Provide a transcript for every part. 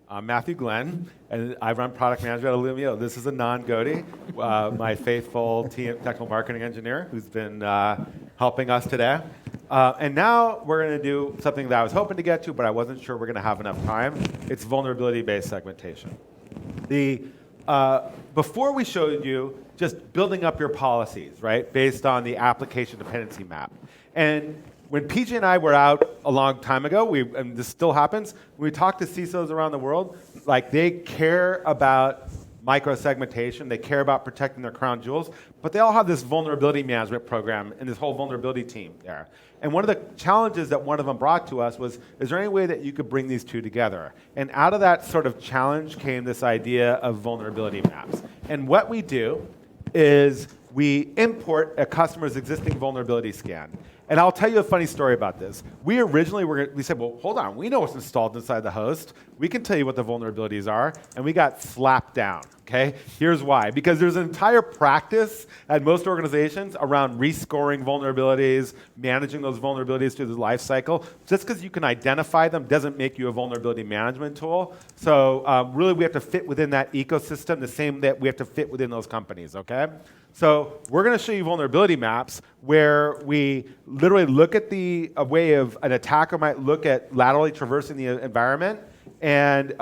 I'm Matthew Glenn, and I run product management at Illumio. This is Anand Godi, my faithful technical marketing engineer who's been helping us today. And now we're going to do something that I was hoping to get to, but I wasn't sure we're going to have enough time. It's vulnerability-based segmentation. Before we showed you just building up your policies, right, based on the application dependency map. And when PJ and I were out a long time ago, and this still happens, when we talk to CISOs around the world, like they care about micro-segmentation, they care about protecting their crown jewels, but they all have this vulnerability management program and this whole vulnerability team there. And one of the challenges that one of them brought to us was, is there any way that you could bring these two together? And out of that sort of challenge came this idea of vulnerability maps. And what we do is we import a customer's existing vulnerability scan. And I'll tell you a funny story about this. We originally we said, well, hold on, we know what's installed inside the host. We can tell you what the vulnerabilities are, and we got slapped down, okay? Here's why. Because there's an entire practice at most organizations around rescoring vulnerabilities, managing those vulnerabilities through the life cycle. Just because you can identify them doesn't make you a vulnerability management tool. So really we have to fit within that ecosystem the same that we have to fit within those companies, okay? So we're going to show you vulnerability maps where we literally look at the way of an attacker might look at laterally traversing the environment, and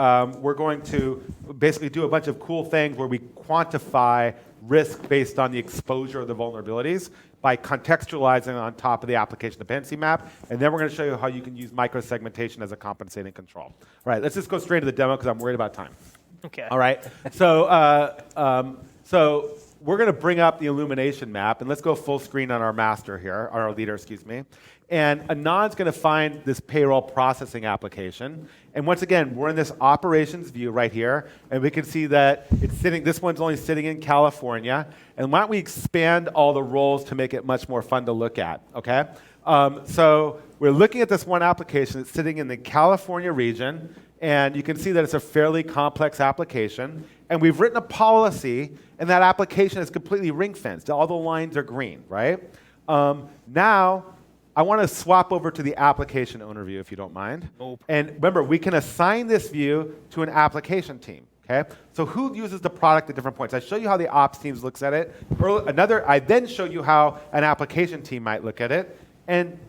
we're going to basically do a bunch of cool things where we quantify risk based on the exposure of the vulnerabilities by contextualizing on top of the application dependency map, and then we're going to show you how you can use micro-segmentation as a compensating control. All right, let's just go straight to the demo because I'm worried about time. Okay. All right, so we're going to bring up the illumination map, and let's go full screen on our master here, our leader, excuse me. And Anand's going to find this payroll processing application. And once again, we're in this operations view right here, and we can see that it's sitting, this one's only sitting in California. And why don't we expand all the roles to make it much more fun to look at, okay? So we're looking at this one application that's sitting in the California region, and you can see that it's a fairly complex application. And we've written a policy, and that application is completely ring-fenced. All the lines are green, right? Now, I want to swap over to the application owner view, if you don't mind. Nope. And remember, we can assign this view to an application team, okay? So who uses the product at different points? I show you how the ops teams looks at it. I then show you how an application team might look at it. And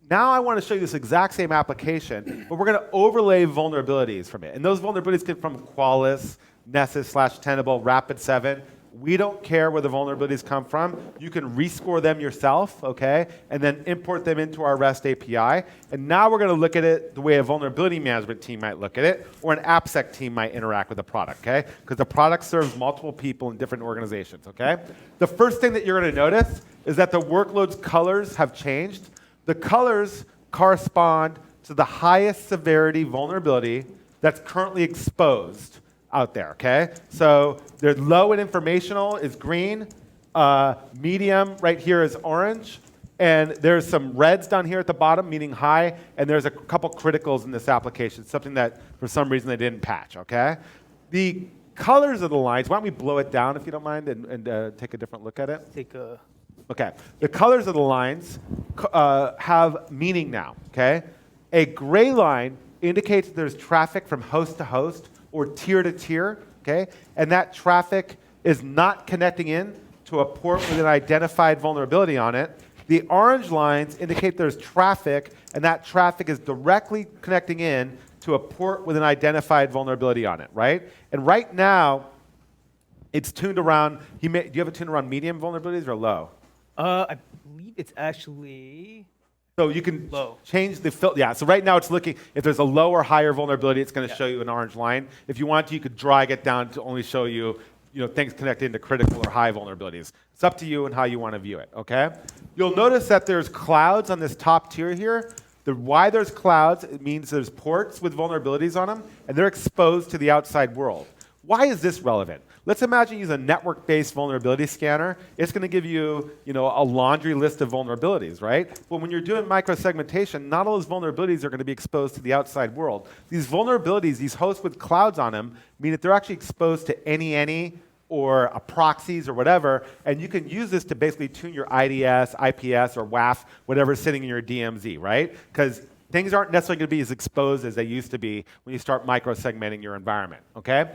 now I want to show you this exact same application, but we're going to overlay vulnerabilities from it. And those vulnerabilities come from Qualys, Nessus/Tenable, Rapid7. We don't care where the vulnerabilities come from. You can rescore them yourself, okay, and then import them into our REST API. And now we're going to look at it the way a vulnerability management team might look at it, or an AppSec team might interact with the product, okay? Because the product serves multiple people in different organizations, okay? The first thing that you're going to notice is that the workload's colors have changed. The colors correspond to the highest severity vulnerability that's currently exposed out there, okay? So there's low and informational is green, medium right here is orange, and there's some reds down here at the bottom, meaning high, and there's a couple criticals in this application, something that for some reason they didn't patch, okay? The colors of the lines, why don't we blow it down if you don't mind and take a different look at it? Okay, the colors of the lines have meaning now, okay? A gray line indicates there's traffic from host to host or tier to tier, okay? And that traffic is not connecting in to a port with an identified vulnerability on it. The orange lines indicate there's traffic, and that traffic is directly connecting in to a port with an identified vulnerability on it, right? And right now, it's tuned around, do you have it tuned around medium vulnerabilities or low? I believe it's actually So you can low. change the filter. Yeah, so right now it's looking, if there's a low or higher vulnerability, it's going to show you an orange line. If you want to, you could drag it down to only show you, things connected into critical or high vulnerabilities. It's up to you and how you want to view it, okay? You'll notice that there's clouds on this top tier here. Why there's clouds, it means there's ports with vulnerabilities on them, and they're exposed to the outside world. Why is this relevant? Let's imagine you use a network-based vulnerability scanner. It's going to give you, a laundry list of vulnerabilities, right? But when you're doing micro-segmentation, not all those vulnerabilities are going to be exposed to the outside world. These vulnerabilities, these hosts with clouds on them, mean that they're actually exposed to any or proxies or whatever, and you can use this to basically tune your IDS, IPS, or WAF, whatever's sitting in your DMZ, right? Because things aren't necessarily going to be as exposed as they used to be when you start micro-segmenting your environment, okay?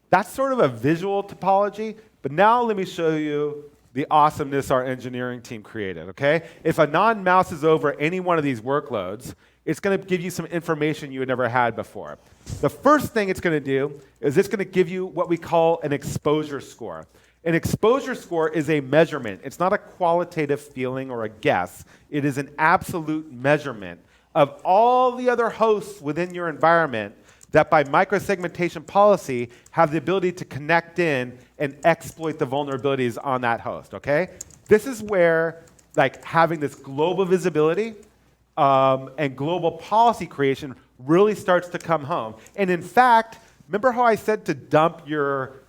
That's sort of a visual topology, but now let me show you the awesomeness our engineering team created, okay? If Anand mouses over any one of these workloads, it's going to give you some information you had never had before. The first thing it's going to do is it's going to give you what we call an exposure score. An exposure score is a measurement. It's not a qualitative feeling or a guess. It is an absolute measurement of all the other hosts within your environment that by microsegmentation policy have the ability to connect in and exploit the vulnerabilities on that host, okay? This is where like having this global visibility and global policy creation really starts to come home. And in fact, remember how I said to dump your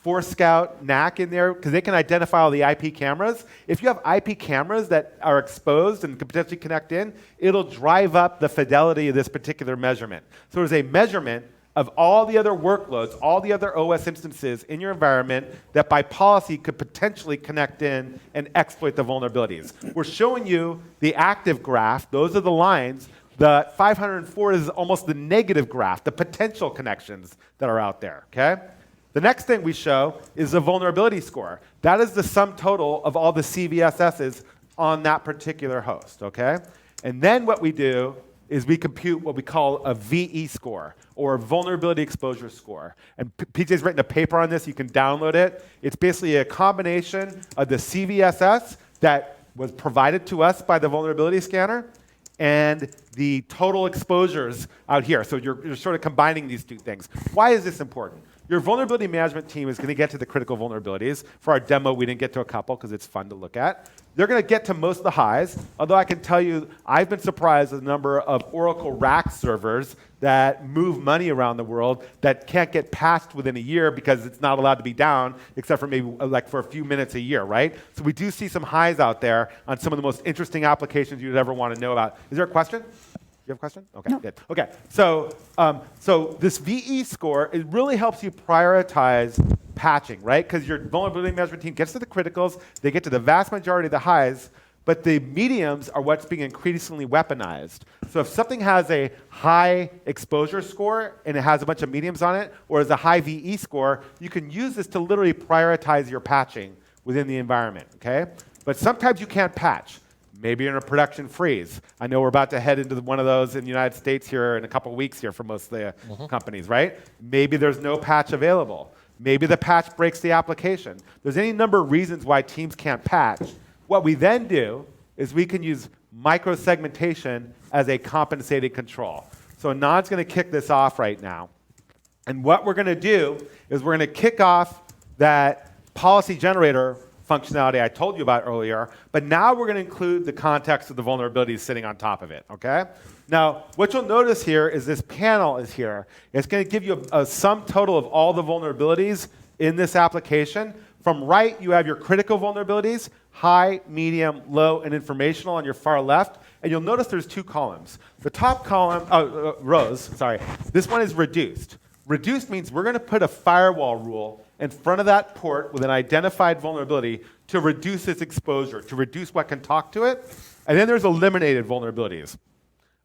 Forescout NAC in there because they can identify all the IP cameras? If you have IP cameras that are exposed and can potentially connect in, it'll drive up the fidelity of this particular measurement. So there's a measurement of all the other workloads, all the other OS instances in your environment that by policy could potentially connect in and exploit the vulnerabilities. We're showing you the active graph. Those are the lines. The 504 is almost the negative graph, the potential connections that are out there, okay? The next thing we show is the vulnerability score. That is the sum total of all the CVSSs on that particular host, okay? And then what we do is we compute what we call a VE score, or vulnerability exposure score. And PJ's written a paper on this. You can download it. It's basically a combination of the CVSS that was provided to us by the vulnerability scanner and the total exposures out here. So you're sort of combining these two things. Why is this important? Your vulnerability management team is going to get to the critical vulnerabilities. For our demo, we didn't get to a couple because it's fun to look at. They're going to get to most of the highs, although I can tell you I've been surprised at the number of Oracle rack servers that move money around the world that can't get patched within a year because it's not allowed to be down except for maybe like for a few minutes a year, right? So we do see some highs out there on some of the most interesting applications you'd ever want to know about. Is there a question? You have a question? Okay, No. good. Okay, so this VE score, it really helps you prioritize patching, right? Because your vulnerability management team gets to the criticals, they get to the vast majority of the highs, but the mediums are what's being increasingly weaponized. So if something has a high exposure score and it has a bunch of mediums on it, or has a high VE score, you can use this to literally prioritize your patching within the environment, okay? But sometimes you can't patch. Maybe you're in a production freeze. I know we're about to head into one of those in the United States here in a couple weeks here for most of the companies, right? Maybe there's no patch available. Maybe the patch breaks the application. There's any number of reasons why teams can't patch. What we then do is we can use micro-segmentation as a compensating control. So Anand's going to kick this off right now. And what we're going to do is we're going to kick off that policy generator functionality I told you about earlier, but now we're going to include the context of the vulnerabilities sitting on top of it, okay? Now, what you'll notice here is this panel is here. It's going to give you a sum total of all the vulnerabilities in this application. From right, you have your critical vulnerabilities, high, medium, low, and informational on your far left. And you'll notice there's two columns. The top column, rows, sorry. This one is reduced. Reduced means we're going to put a firewall rule in front of that port with an identified vulnerability to reduce its exposure, to reduce what can talk to it. And then there's eliminated vulnerabilities.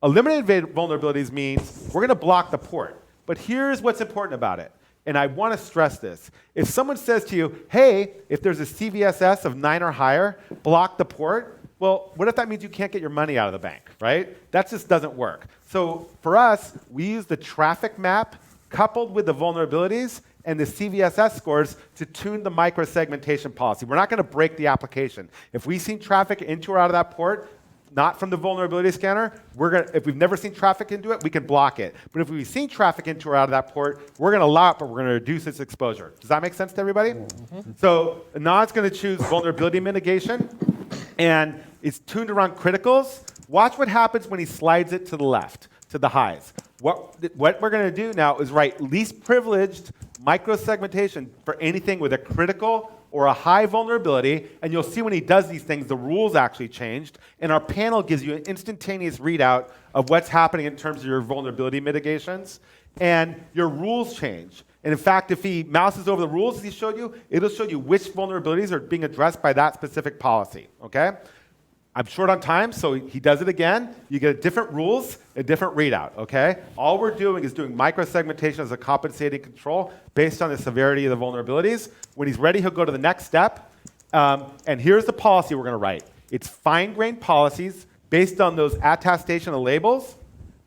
Eliminated vulnerabilities means we're going to block the port. But here's what's important about it. And I want to stress this. If someone says to you, hey, if there's a CVSS of 9 or higher, block the port, well, what if that means you can't get your money out of the bank, right? That just doesn't work. So for us, we use the traffic map coupled with the vulnerabilities and the CVSS scores to tune the micro-segmentation policy. We're not going to break the application. If we've seen traffic into or out of that port, not from the vulnerability scanner, if we've never seen traffic into it, we can block it. But if we've seen traffic into or out of that port, we're going to allow it, but we're going to reduce its exposure. Does that make sense to everybody? So Anand's going to choose vulnerability mitigation, and it's tuned around criticals. Watch what happens when he slides it to the left, to the highs. What we're going to do now is write least privileged micro-segmentation for anything with a critical or a high vulnerability, and you'll see when he does these things, the rules actually changed, and our panel gives you an instantaneous readout of what's happening in terms of your vulnerability mitigations, and your rules change. And in fact, if he mouses over the rules as he showed you, it'll show you which vulnerabilities are being addressed by that specific policy, okay? I'm short on time, so he does it again. You get different rules, a different readout, okay? All we're doing is doing microsegmentation as a compensating control based on the severity of the vulnerabilities. When he's ready, he'll go to the next step. And here's the policy we're going to write. It's fine-grained policies based on those attestation of labels.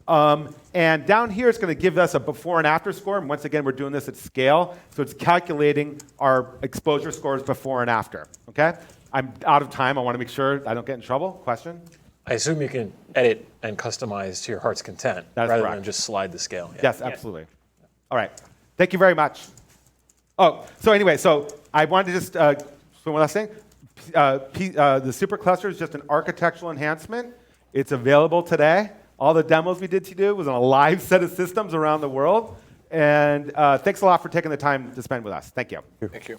And down here, it's going to give us a before and after score. And once again, we're doing this at scale. So it's calculating our exposure scores before and after, okay? I'm out of time. I want to make sure I don't get in trouble. Question? I assume you can edit and customize to your heart's content That's rather correct. than just slide the scale. Yeah. Yes, absolutely. All right. Thank you very much. Oh, so anyway, so I wanted to just, so one last thing. The Supercluster is just an architectural enhancement. It's available today. All the demos we did to do was on a live set of systems around the world. And thanks a lot for taking the time to spend with us. Thank you. Thank you.